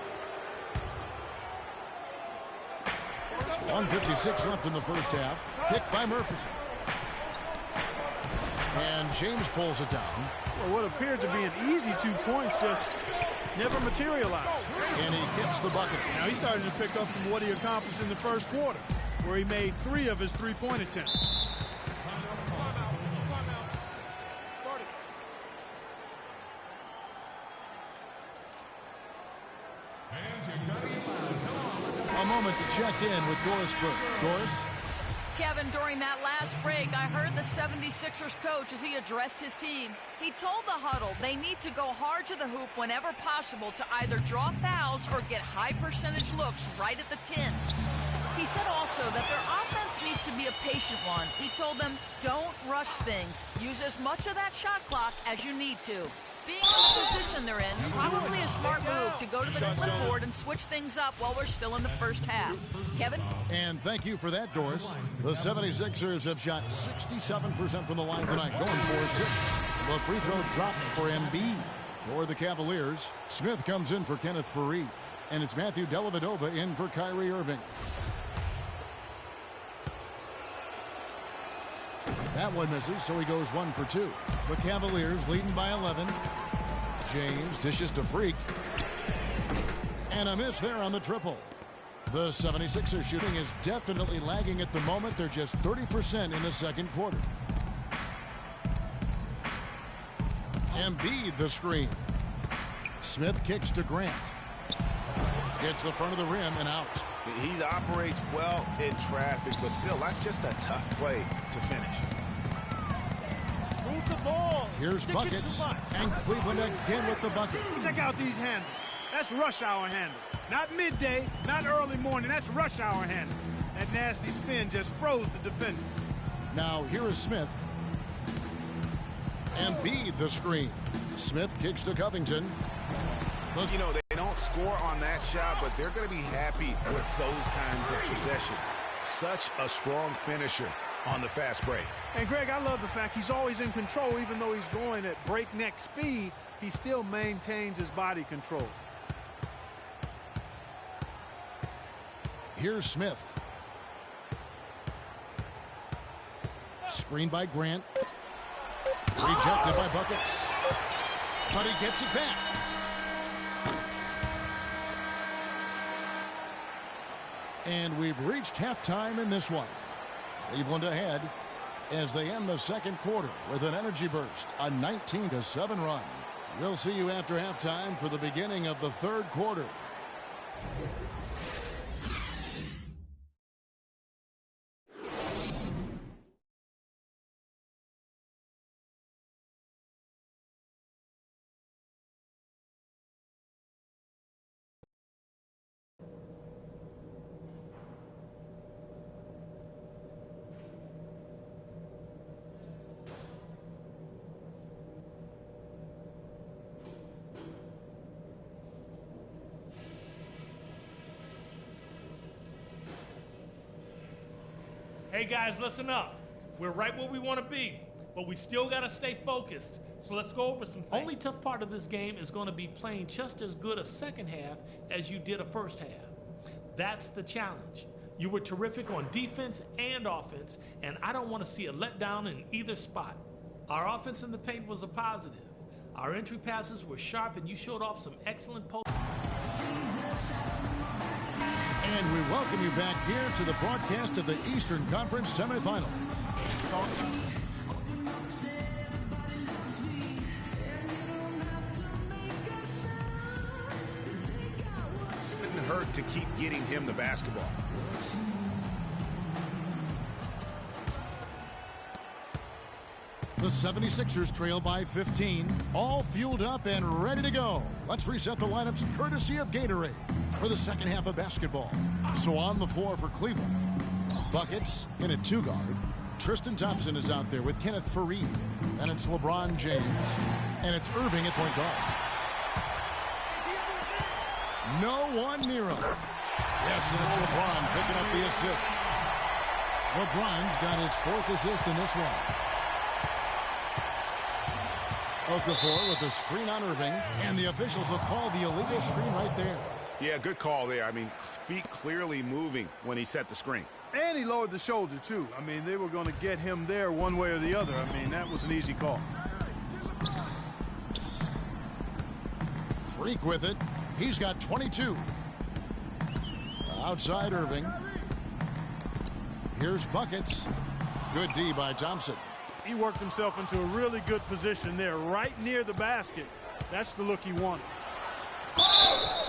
1:56 left in the first half. Picked by Murphy. And James pulls it down. Well, what appeared to be an easy 2 points just never materialized. And he gets the bucket. Now he's starting to pick up from what he accomplished in the first quarter, where he made 3 of his 3-point attempts. A moment to check in with Doris Burke. Doris? Kevin, during that last break, I heard the 76ers coach as he addressed his team. He told the huddle they need to go hard to the hoop whenever possible to either draw fouls or get high percentage looks right at the 10. He said also that their offense needs to be a patient one. He told them, don't rush things. Use as much of that shot clock as you need to. Being in the position they're in, probably a smart move to go to the clipboard and switch things up while we're still in the first half. Kevin? And thank you for that, Doris. The 76ers have shot 67% from the line tonight, going 4-6. The free throw drops for Embiid. For the Cavaliers, Smith comes in for Kenneth Fareed. And it's Matthew Dellavedova in for Kyrie Irving. That one misses, so he goes 1 for 2. The Cavaliers leading by 11. James dishes to Freak. And a miss there on the triple. The 76ers shooting is definitely lagging at the moment. They're just 30% in the second quarter. Embiid the screen. Smith kicks to Grant. Gets the front of the rim and out. He operates well in traffic, but still, that's just a tough play to finish. Move the ball. Here's Buckets, and Cleveland again with the bucket. Check out these handles. That's rush hour handle. Not midday, not early morning. That's rush hour handle. That nasty spin just froze the defender. Now here is Smith. Embiid the screen. Smith kicks to Covington. You know, they don't score on that shot, but they're going to be happy with those kinds of possessions. such a strong finisher on the fast break. And, Greg, I love the fact he's always in control. Even though he's going at breakneck speed, he still maintains his body control. Here's Smith. Screen by Grant. Rejected by Buckets. But he gets it back. And we've reached halftime in this one. Cleveland ahead as they end the second quarter with an energy burst, a 19-7 run. We'll see you after halftime for the beginning of the third quarter. Hey guys, listen up. We're right where we want to be, but we still got to stay focused. So let's go over some things. Only tough part of this game is going to be playing just as good a second half as you did a first half. That's the challenge. You were terrific on defense and offense, and I don't want to see a letdown in either spot. Our offense in the paint was a positive. Our entry passes were sharp, and you showed off some excellent post. And we welcome you back here to the broadcast of the Eastern Conference semifinals. Couldn't hurt to keep getting him the basketball. The 76ers trail by 15, all fueled up and ready to go. Let's reset the lineups courtesy of Gatorade for the second half of basketball. So on the floor for Cleveland, Buckets in a two-guard. Tristan Thompson is out there with Kenneth Faried. And it's LeBron James. And it's Irving at point guard. No one near him. Yes, and it's LeBron picking up the assist. LeBron's got his fourth assist in this one. Okafor with the screen on Irving, and the officials will call the illegal screen right there. Yeah, good call there. I mean, feet clearly moving when he set the screen. And he lowered the shoulder, too. I mean, they were going to get him there one way or the other. I mean, that was an easy call. Freak with it. He's got 22. Outside Irving. Here's Buckets. Good D by Thompson. He worked himself into a really good position there, right near the basket. That's the look he wanted.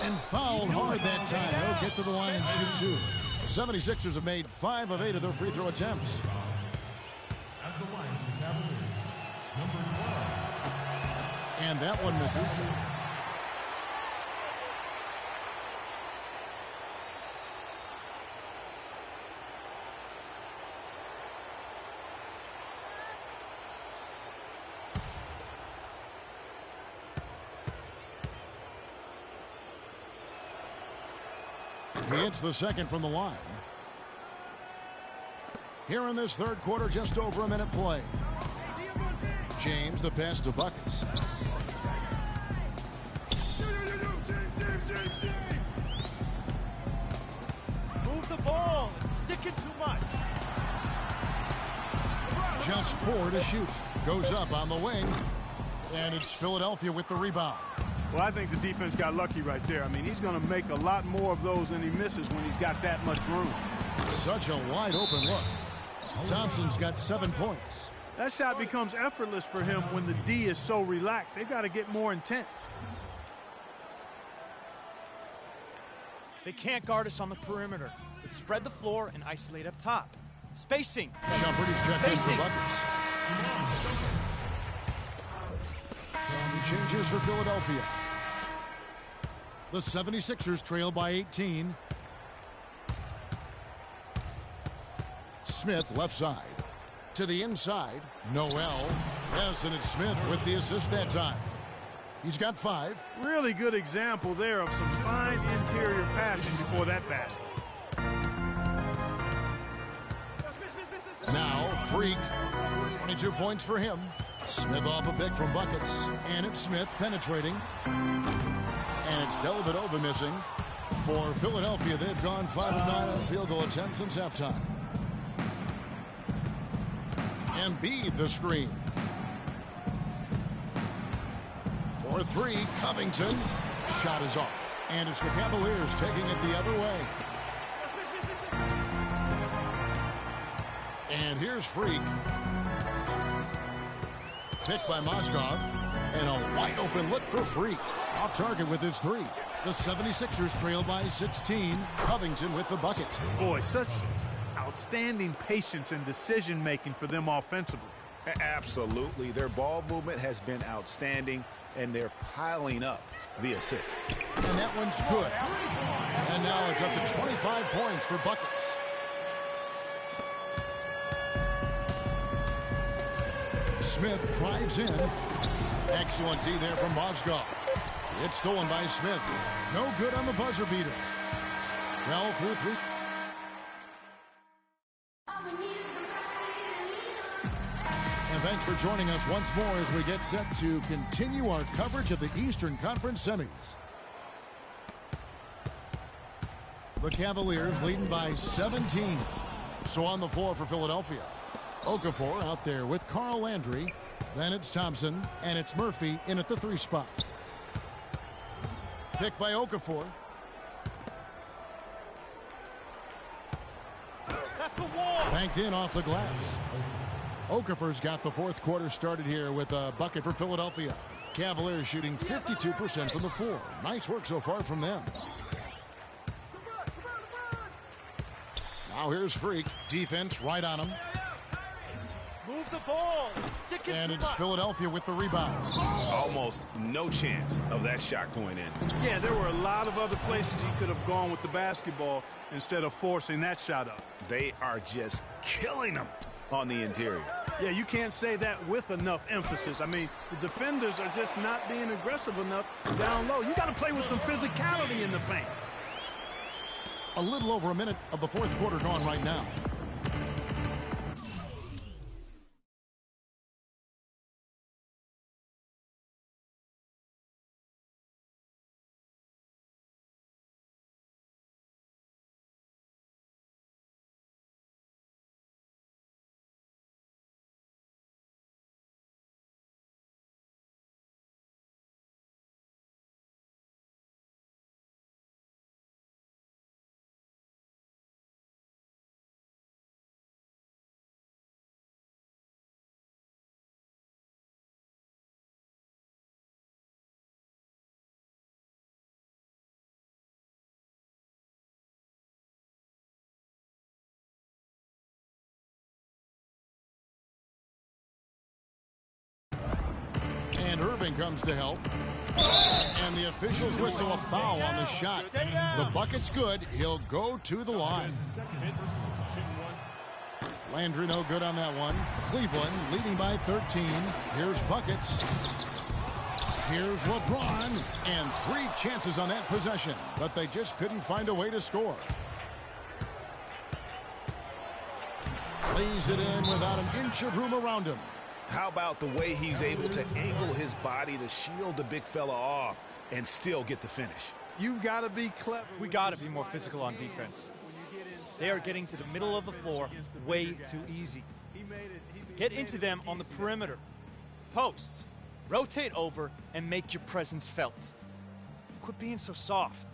And fouled hard that time. He'll get to the line and shoot two. The 76ers have made 5 of 8 of their free throw attempts. At the line, the Cavaliers, number 12. And that one misses. He hits the second from the line. Here in this third quarter, just over a minute play. James, the pass to Buckets. Move the ball and stick it too much. Just 4 to shoot. Goes up on the wing. And it's Philadelphia with the rebound. Well, I think the defense got lucky right there. I mean, he's going to make a lot more of those than he misses when he's got that much room. Such a wide open look. Thompson's got 7 points. That shot becomes effortless for him when the D is so relaxed. They've got to get more intense. They can't guard us on the perimeter. Let's spread the floor and isolate up top. Spacing. Shumpert is checked in for Buckets. Changes for Philadelphia. The 76ers trail by 18. Smith left side. To the inside. Noel. Yes, and it's Smith with the assist that time. He's got 5. Really good example there of some fine interior passing before that basket. Now, Freak. 22 points for him. Smith off a pick from Buckets. And it's Smith penetrating. And it's Dellavedova missing. For Philadelphia, they've gone 5 of 9 on field goal attempts since halftime. Embiid the screen. For 3, Covington. Shot is off. And it's the Cavaliers taking it the other way. And here's Freak. Picked by Mozgov. And a wide open look for Freak. Off target with his 3. The 76ers trail by 16. Covington with the bucket. Boy, such outstanding patience and decision-making for them offensively. Absolutely. Their ball movement has been outstanding, and they're piling up the assists. And that one's good. And now it's up to 25 points for Buckets. Smith drives in. Excellent D there from Mozgov. It's stolen by Smith. No good on the buzzer beater. Well, through 3. And thanks for joining us once more as we get set to continue our coverage of the Eastern Conference semis. The Cavaliers leading by 17. So on the floor for Philadelphia. Okafor out there with Carl Landry. Then it's Thompson, and it's Murphy in at the 3 spot. Picked by Okafor. That's the wall. Banked in off the glass. Okafor's got the 4th quarter started here with a bucket for Philadelphia. Cavaliers shooting 52% from the floor. Nice work so far from them. Now here's Freak. Defense right on him. Move the ball. Stick it. And it's Philadelphia with the rebound. Almost no chance of that shot going in. Yeah, there were a lot of other places he could have gone with the basketball instead of forcing that shot up. They are just killing them on the interior. Yeah, you can't say that with enough emphasis. I mean, the defenders are just not being aggressive enough down low. You got to play with some physicality in the paint. A little over a minute of the 4th quarter gone right now. And Irving comes to help. And the officials whistle a foul on the shot. The bucket's good. He'll go to the line. Landry no good on that one. Cleveland leading by 13. Here's Buckets. Here's LeBron. And 3 chances on that possession. But they just couldn't find a way to score. Lays it in without an inch of room around him. How about the way he's able to angle his body to shield the big fella off and still get the finish? You've got to be clever. We got to be more physical on defense. They are getting to the middle of the floor way too easy. Get into them on the perimeter. Posts. Rotate over and make your presence felt. Quit being so soft.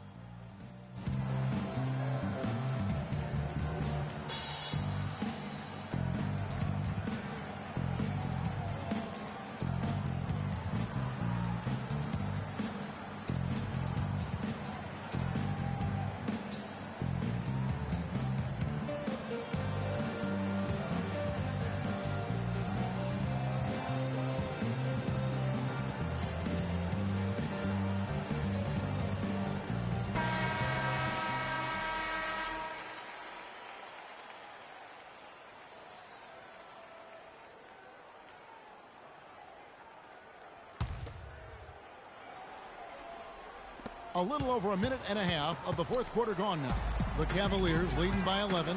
A little over a minute and a half of the 4th quarter gone now. The Cavaliers leading by 11.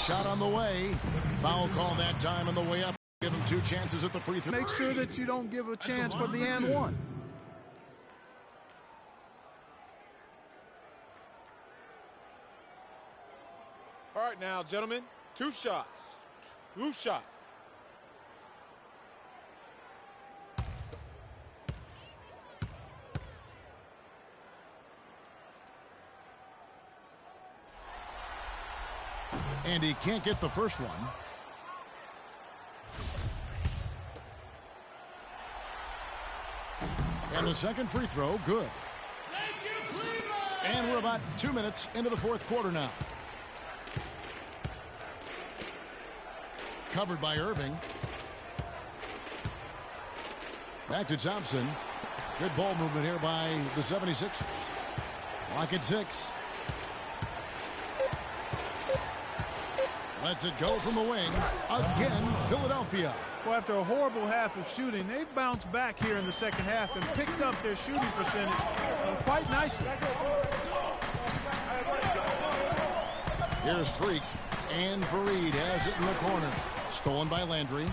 shot on the way. Foul call that time on the way up. Give him 2 chances at the free throw. Make sure that you don't give a chance for the and one. All right now, gentlemen, 2 shots. 2 shots. And he can't get the first one. And the second free throw, good. And we're about 2 minutes into the fourth quarter now. Covered by Irving. Back to Thompson. Good ball movement here by the 76ers. Clock at 6. Lets it go from the wing. Again, Philadelphia. Well, after a horrible half of shooting, they've bounced back here in the second half and picked up their shooting percentage quite nicely. Here's Freak, and Fareed has it in the corner. Stolen by Landry.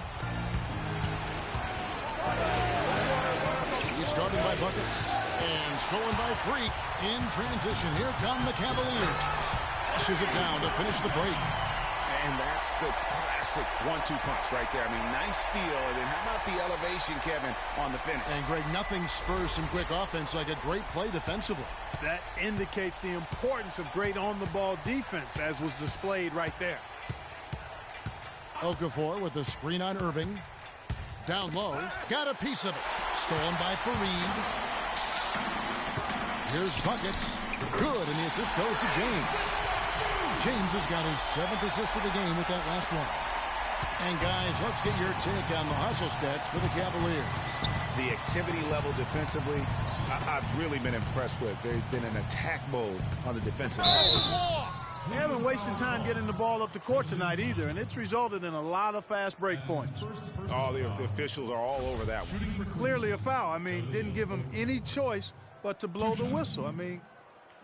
He's guarded by Buckets, and stolen by Freak in transition. Here come the Cavaliers. Flushes it down to finish the break. And that's the classic 1-2 punch right there. I mean, nice steal. And then how about the elevation, Kevin, on the finish? And, Greg, nothing spurs some quick offense like a great play defensively. That indicates the importance of great on-the-ball defense, as was displayed right there. Okafor with the screen on Irving. Down low. Got a piece of it. Stolen by Fareed. Here's Buckets. Good, and the assist goes to James. James has got his 7th assist of the game with that last one. And, guys, let's get your take on the hustle stats for the Cavaliers. The activity level defensively, I've really been impressed with. They've been in attack mode on the defensive end. They haven't wasted time getting the ball up the court tonight either, and it's resulted in a lot of fast break points. Oh, the officials are all over that one. Clearly a foul. I mean, didn't give them any choice but to blow the whistle. I mean,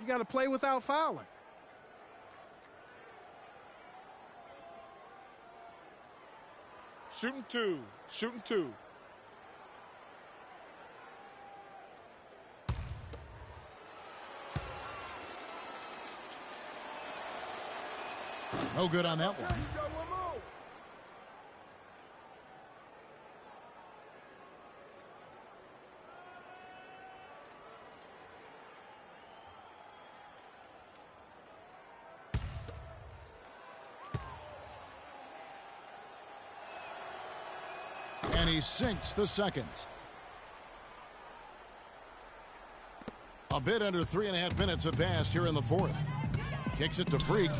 you got to play without fouling. Shooting 2. Shooting 2. No good on that one. And he sinks the second. A bit under 3.5 minutes have passed here in the fourth. Kicks it to Freak.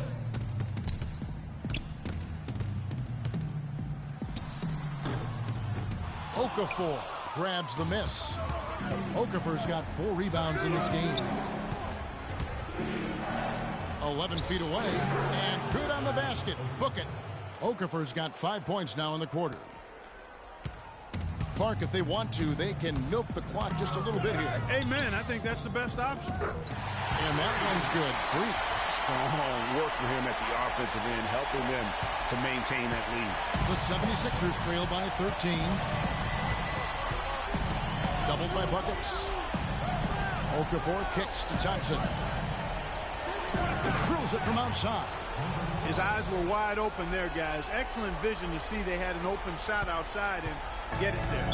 Okafor grabs the miss. Okafor's got 4 rebounds in this game. 11 feet away, and good on the basket. Book it. Okafor's got 5 points now in the quarter. Clark, if they want to, they can milk the clock just a little bit here. Amen. I think that's the best option. And that one's good. Freak. Strong work for him at the offensive end, helping them to maintain that lead. The 76ers trail by 13. Doubled by Buckets. Okafor kicks to Thompson. Throws it from outside. His eyes were wide open there, guys. Excellent vision to see they had an open shot outside and get it there.